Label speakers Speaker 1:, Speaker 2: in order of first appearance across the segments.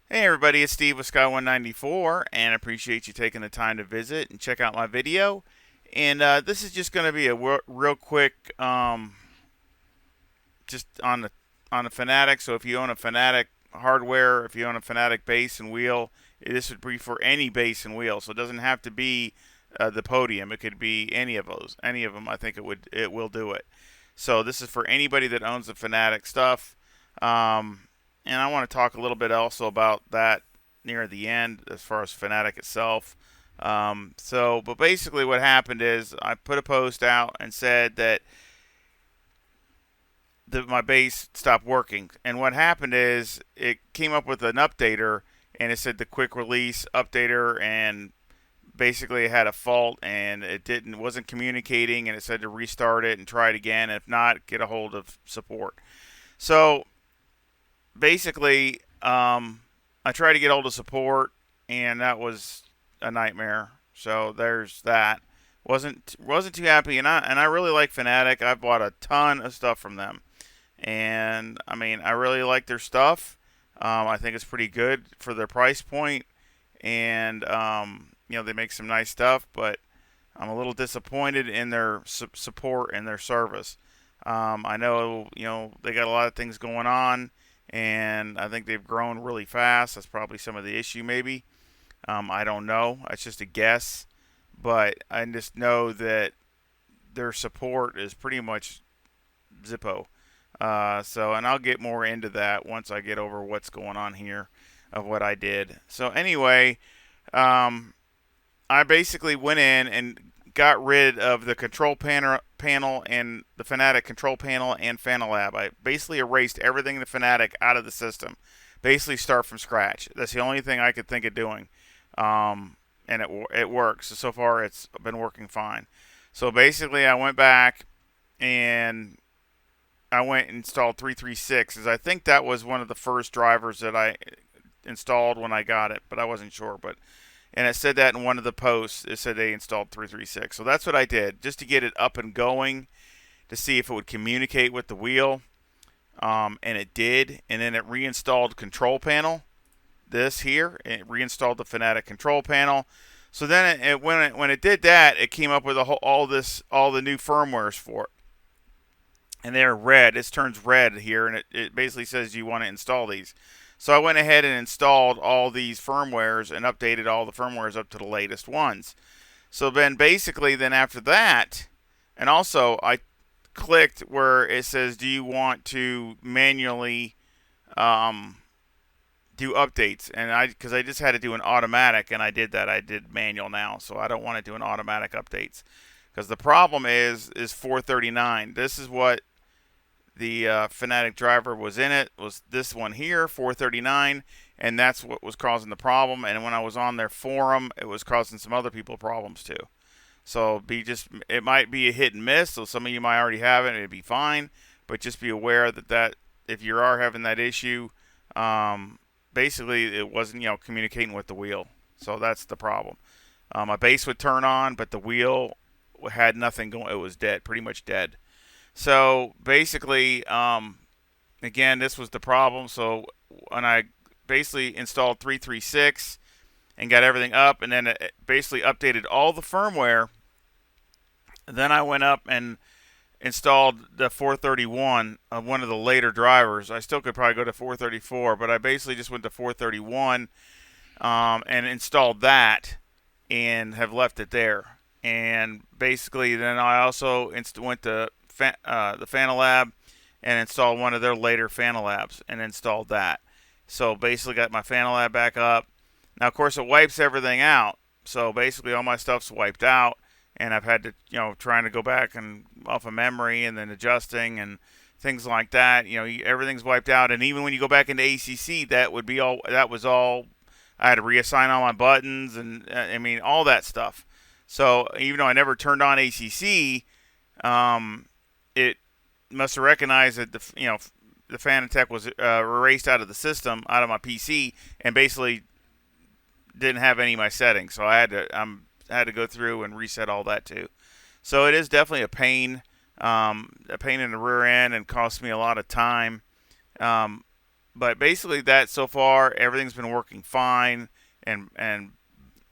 Speaker 1: Hey everybody, it's Steve with Sky194, and I appreciate you taking the time to visit and check out my video. And this is just going to be a real quick, just on the Fanatec. So if you own a Fanatec hardware, if you own a Fanatec base and wheel, this would be for any base and wheel. So it doesn't have to be the Podium. It could be any of those, any of them. I think it will do it. So this is for anybody that owns the Fanatec stuff. Um, and I want to talk a little bit also about that near the end as far as Fanatec itself. But basically, what happened is I put a post out and said that my base stopped working. And what happened is it came up with an updater, and it said the quick release updater, and basically it had a fault and it wasn't communicating, and it said to restart it and try it again. And if not, get a hold of support. So basically, I tried to get hold of support, and that was a nightmare. So there's that. Wasn't too happy, and I really like Fanatec. I've bought a ton of stuff from them, and I mean I really like their stuff. I think it's pretty good for their price point, and they make some nice stuff, but I'm a little disappointed in their support and their service. I know they got a lot of things going on, and I think they've grown really fast. That's probably some of the issue, maybe. I don't know. It's just a guess, but I just know that their support is pretty much Zippo. And I'll get more into that once I get over what's going on here of what I did. So anyway, um, I basically went in and got rid of the control panel and the Fanatec control panel and Fanalab. I basically erased everything in the Fanatec out of the system. Basically, start from scratch. That's the only thing I could think of doing, and it works. So far, it's been working fine. So basically, I went back and I went and installed 336. As I think that was one of the first drivers that I installed when I got it, but I wasn't sure. And it said that in one of the posts. It said they installed 336. So that's what I did, just to get it up and going, to see if it would communicate with the wheel. And it did. And then it reinstalled control panel. This here, it reinstalled the Fanatec control panel. So then when it did that, it came up with all the new firmwares for it. And they're red. It turns red here, and it basically says you want to install these. So I went ahead and installed all these firmwares and updated all the firmwares up to the latest ones. So then basically then after that, and also I clicked where it says, do you want to manually do updates? And because I just had to do an automatic, and I did that. I did manual now, so I don't want to do an automatic updates, because the problem is 439. This is what the Fanatec driver was in. It was this one here, 439, and that's what was causing the problem. And when I was on their forum, it was causing some other people problems too. So it might be a hit and miss. So some of you might already have it, and it'd be fine. But just be aware that if you are having that issue, basically it wasn't communicating with the wheel. So that's the problem. My base would turn on, but the wheel had nothing going. It was dead, pretty much dead. So basically, again, this was the problem. So when I basically installed 336 and got everything up, and then it basically updated all the firmware, then I went up and installed the 431 of one of the later drivers. I still could probably go to 434, but I basically just went to 431 and installed that and have left it there. And basically, then I also went to the Fanalab and installed one of their later Fanalabs and installed that. So basically got my Fanalab back up. Now, of course, it wipes everything out. So basically all my stuff's wiped out, and I've had to, trying to go back and off of memory and then adjusting and things like that. Everything's wiped out. And even when you go back into ACC, that was all, I had to reassign all my buttons and I mean, all that stuff. So even though I never turned on ACC, it must have recognized that the Fanatec was erased out of the system, out of my PC, and basically didn't have any of my settings. So I had to go through and reset all that too. So it is definitely a pain in the rear end, and cost me a lot of time. but basically, that so far everything's been working fine and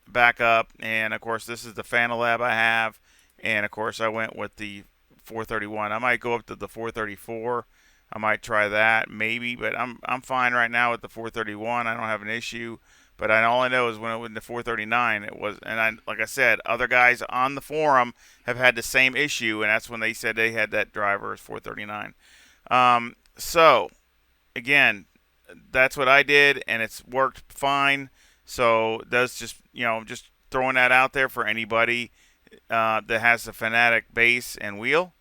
Speaker 1: back up. And of course, this is the Fanalab I have, and of course, I went with the 431. I might go up to the 434. I might try that maybe, but I'm fine right now with the 431. I don't have an issue. But all I know is when it went to 439, it was, and like I said, other guys on the forum have had the same issue, and that's when they said they had that driver as 439. So again, that's what I did, and it's worked fine. So that's just just throwing that out there for anybody that has the Fanatec base and wheel,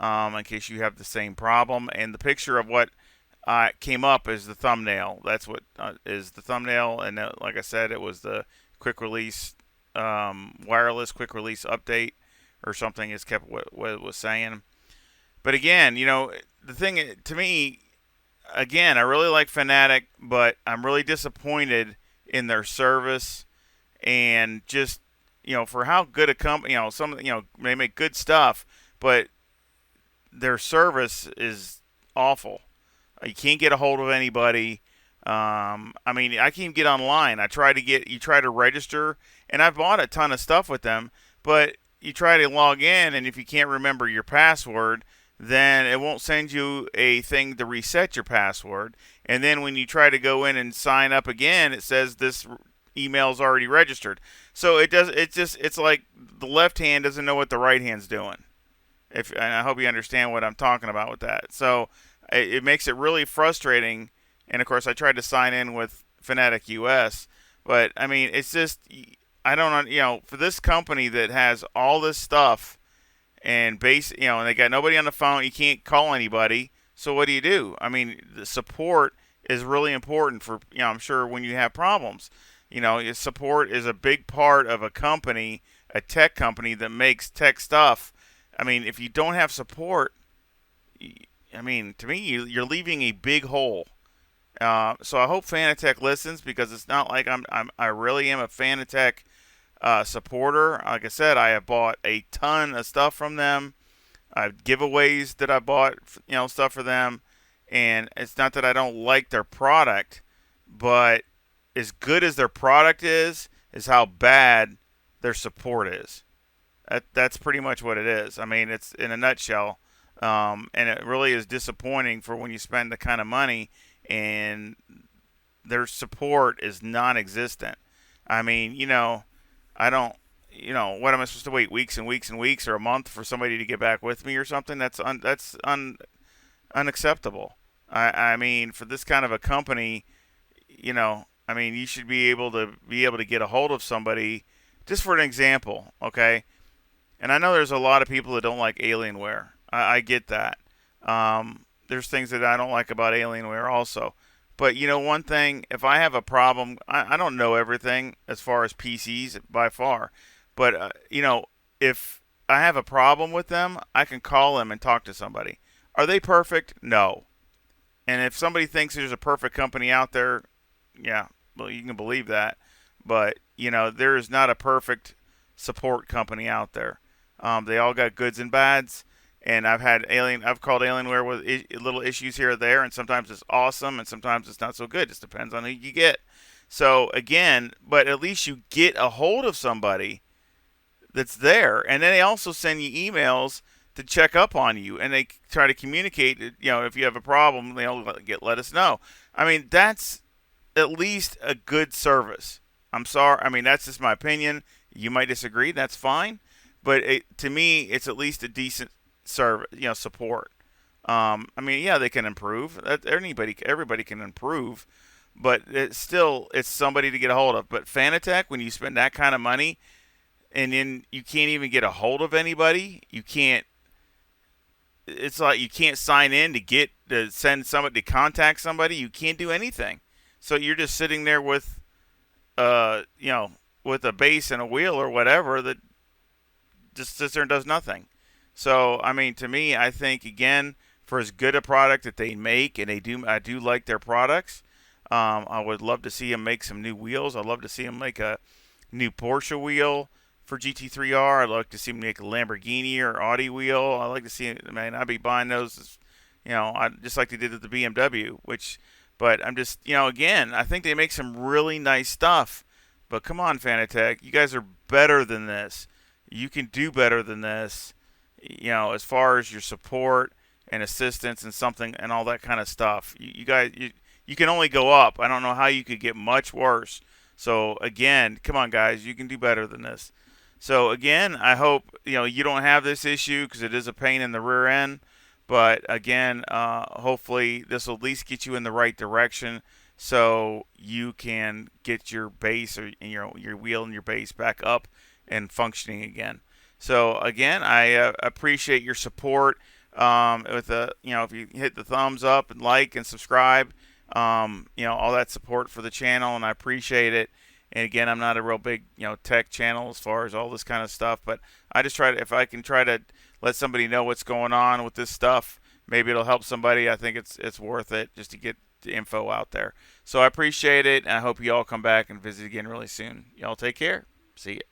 Speaker 1: in case you have the same problem. And the picture of what came up is the thumbnail. That's what is the thumbnail, and like I said, it was the quick release, wireless quick release update or something. Is kept what it was saying. But again, the thing to me, again, I really like Fanatec, but I'm really disappointed in their service and just for how good a company, they make good stuff, but their service is awful. You can't get a hold of anybody. I mean, I can't get online. You try to register, and I've bought a ton of stuff with them, but you try to log in, and if you can't remember your password, then it won't send you a thing to reset your password. And then when you try to go in and sign up again, it says this email's already registered. So it's like the left hand doesn't know what the right hand's doing. And I hope you understand what I'm talking about with that. So it makes it really frustrating. And of course, I tried to sign in with Fanatec US, but I mean, it's just, I don't know, for this company that has all this stuff and and they got nobody on the phone, you can't call anybody. So what do? I mean, the support is really important for, I'm sure when you have problems. Support is a big part of a company, a tech company that makes tech stuff. I mean, if you don't have support, I mean, to me, you're leaving a big hole. So I hope Fanatec listens, because it's not like I really am a Fanatec supporter. Like I said, I have bought a ton of stuff from them. I have giveaways that I bought, stuff for them. And it's not that I don't like their product, but as good as their product is how bad their support is. That's pretty much what it is. I mean, it's in a nutshell. And it really is disappointing for when you spend the kind of money and their support is non-existent. I mean, I don't, what am I supposed to wait weeks and weeks and weeks or a month for somebody to get back with me or something? That's unacceptable. I mean, for this kind of a company, I mean, you should be able to get a hold of somebody. Just for an example, okay? And I know there's a lot of people that don't like Alienware. I get that. There's things that I don't like about Alienware also. But one thing, if I have a problem, I don't know everything as far as PCs by far. But, if I have a problem with them, I can call them and talk to somebody. Are they perfect? No. And if somebody thinks there's a perfect company out there, yeah, well, you can believe that. But, there is not a perfect support company out there. They all got goods and bads. And I've called Alienware with little issues here or there, and sometimes it's awesome, and sometimes it's not so good. It just depends on who you get. So again, but at least you get a hold of somebody that's there, and then they also send you emails to check up on you, and they try to communicate. If you have a problem, they'll let us know. I mean, that's at least a good service. I'm sorry. I mean, that's just my opinion. You might disagree. That's fine. But to me, it's at least a decent service, support. I mean, yeah, they can improve. Everybody can improve, but it's somebody to get a hold of. But Fanatec, when you spend that kind of money, and then you can't even get a hold of anybody, you can't. It's like you can't sign in to send somebody to contact somebody. You can't do anything. So you're just sitting there with, with a base and a wheel or whatever that just sits there and does nothing. So, I mean, to me, I think, again, for as good a product that they make, and I do like their products, I would love to see them make some new wheels. I'd love to see them make a new Porsche wheel for GT3R. I'd like to see them make a Lamborghini or Audi wheel. I'd like to see, man, I'd be buying those, just like they did at the BMW, which But I'm just, again, I think they make some really nice stuff. But come on, Fanatec, you guys are better than this. You can do better than this. As far as your support and assistance and something and all that kind of stuff. You guys, you can only go up. I don't know how you could get much worse. So again, come on, guys, you can do better than this. So again, I hope you don't have this issue because it is a pain in the rear end. But again, hopefully this will at least get you in the right direction, so you can get your base or your wheel and your base back up and functioning again. So again, I appreciate your support. With if you hit the thumbs up and like and subscribe, all that support for the channel, and I appreciate it. And again, I'm not a real big, tech channel as far as all this kind of stuff, but I just try to, if I can try to let somebody know what's going on with this stuff, maybe it'll help somebody. I think it's worth it just to get the info out there. So I appreciate it, and I hope you all come back and visit again really soon. Y'all take care. See ya.